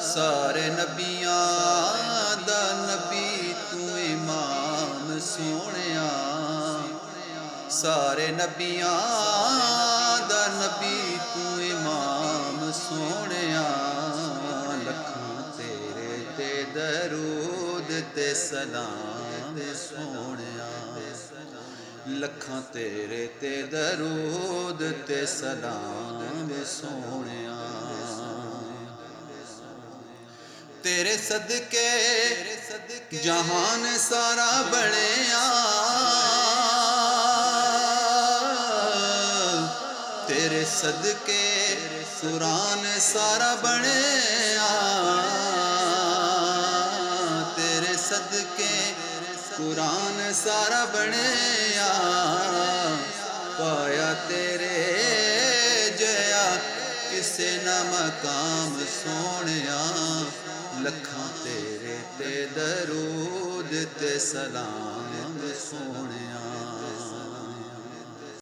सारे नबियां दा नबी तू इमाम सोहणिया। सारे नबियां दा नबी तू इमाम सोहणिया। लखां तेरे ते दरूद ते सलाम सोहणिया। लखां तेरे ते दरूद ते सलाम सोहणिया। तेरे सदके जहान सारा बणिया। तेरे सदके कुरान सारा बणिया। तेरे सदके कुरान सारा बणिया। पाया तेरे जया किसे ना मकाम सोहणिया। लखां तेरे ते दरूद ते सलाम सोहणिया।